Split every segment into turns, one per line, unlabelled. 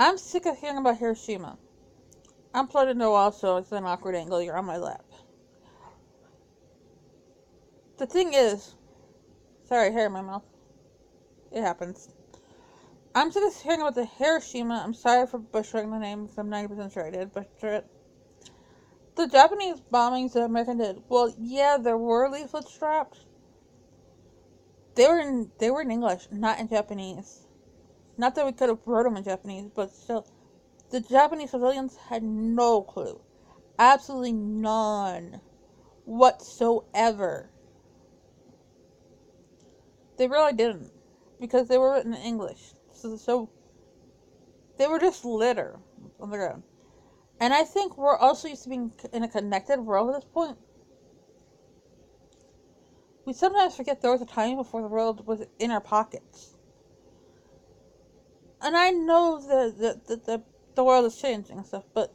I'm sick of hearing about Hiroshima. I'm plugged into a wall, so it's an awkward angle. You're on my lap. The thing is, sorry, hair in my mouth. It happens. I'm sick of hearing about the Hiroshima. I'm sorry for butchering the name, because I'm 90% sure I did butcher it. The Japanese bombings that America did. Well, yeah, there were leaflets dropped. They were in English, not in Japanese. Not that we could have wrote them in Japanese, but still, the Japanese civilians had no clue, absolutely none, whatsoever. They really didn't, because they were written in English. So they were just litter on the ground. And I think we're also used to being in a connected world at this point. We sometimes forget there was a time before the world was in our pockets. And I know the world is changing and stuff, but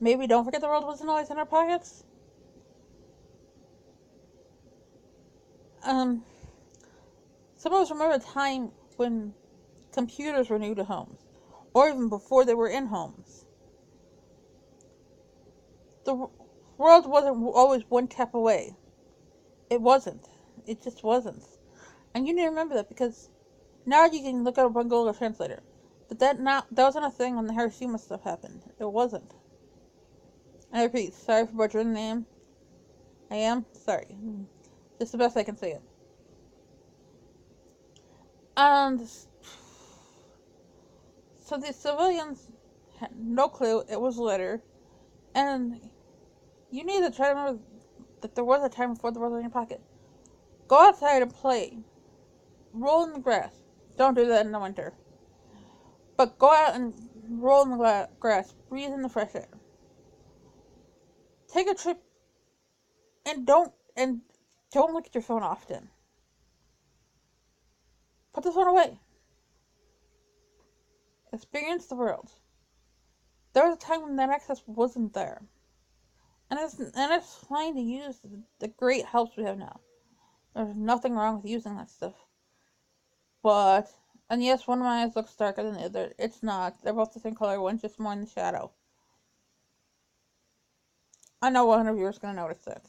maybe don't forget the world wasn't always in our pockets. Um, some of us remember a time when computers were new to homes, or even before they were in homes. The world wasn't always one tap away. It wasn't. It just wasn't. And you need to remember that, because now you can look up on Google Translator. But that wasn't a thing when the Hiroshima stuff happened. It wasn't. I repeat, sorry for butchering the name. I am sorry. Just the best I can say it. And so the civilians had no clue it was litter. And you need to try to remember that there was a time before the world was in your pocket. Go outside and play. Roll in the grass. Don't do that in the winter. But go out and roll in the grass. Breathe in the fresh air. Take a trip and don't look at your phone often. Put the phone away. Experience the world. There was a time when that access wasn't there. And it's fine to use the great helps we have now. There's nothing wrong with using that stuff. But, and yes, one of my eyes looks darker than the other. It's not. They're both the same color. One's just more in the shadow. I know one of you is going to notice that.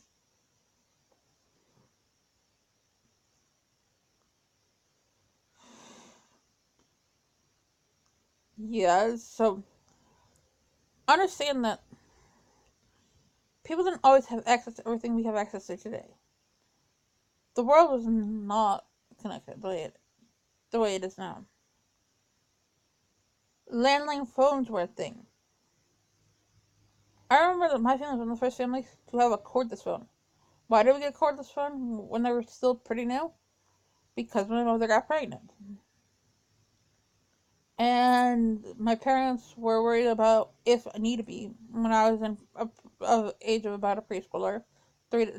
Yeah, so understand that people didn't always have access to everything we have access to today. The world was not connected the way it is now. Landline phones were a thing. I remember that my family was one of the first families to have a cordless phone. Why did we get a cordless phone when they were still pretty new? Because my mother got pregnant. And my parents were worried about if I need to be when I was in a age of about a preschooler,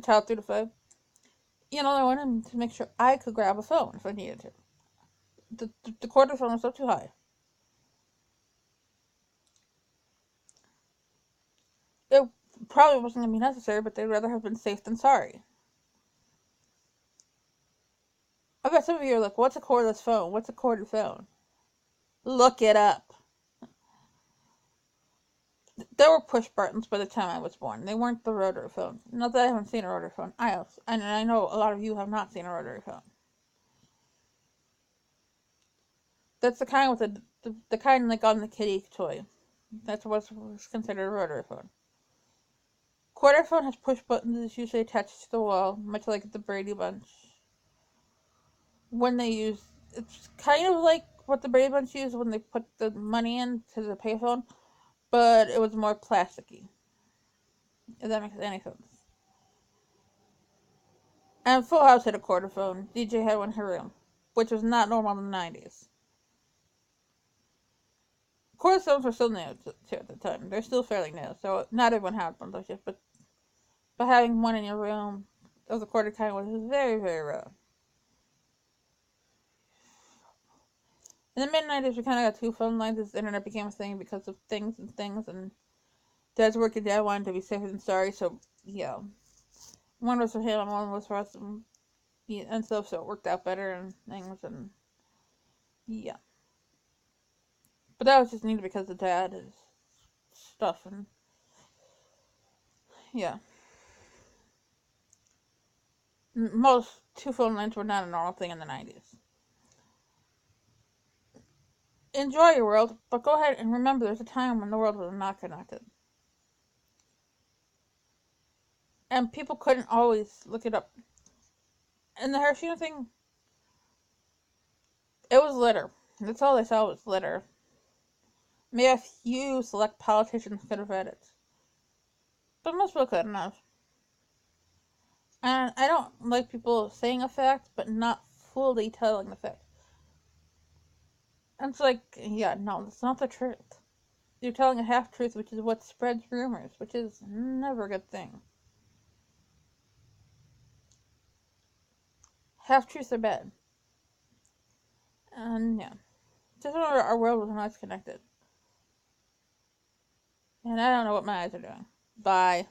child 3 to 5. They wanted to make sure I could grab a phone if I needed to. The cordless phone was up too high. It probably wasn't going to be necessary, but they'd rather have been safe than sorry. I bet some of you are like, what's a cordless phone? What's a corded phone? Look it up. There were push buttons by the time I was born. They weren't the rotary phone. Not that I haven't seen a rotary phone. I know a lot of you have not seen a rotary phone. That's the kind with the kind like on the kitty toy. That's what's considered a rotary phone. Quarter phone has push buttons that's usually attached to the wall, much like the Brady Bunch. It's kind of like what the Brady Bunch used when they put the money into the payphone, but it was more plasticky. If that makes any sense. And Full House had a quarter phone. DJ had one in her room, which was not normal in the 90s. Quarter phones were still new too at the time. They're still fairly new, so not everyone had one of those yet, but having one in your room of the quarter kind was very, very rare. In the mid 90s, we kind of got two phone lines as the internet became a thing because of things, and Dad's working dad wanted to be safer than sorry, so yeah. One was for him and one was for us, and so it worked out better and things, and yeah. But that was just needed because the dad is stuff, and yeah. Most two phone lines were not a normal thing in the 90s. Enjoy your world, but go ahead and remember there's a time when the world was not connected. And people couldn't always look it up. And the Hiroshima thing, it was litter. That's all they saw was litter. Maybe a few select politicians could have read it. But most people couldn't have. And I don't like people saying a fact, but not fully telling the fact. And it's like, yeah, no, that's not the truth. You're telling a half truth, which is what spreads rumors, which is never a good thing. Half truths are bad. And yeah. Just remember our world was not connected. And I don't know what my eyes are doing. Bye.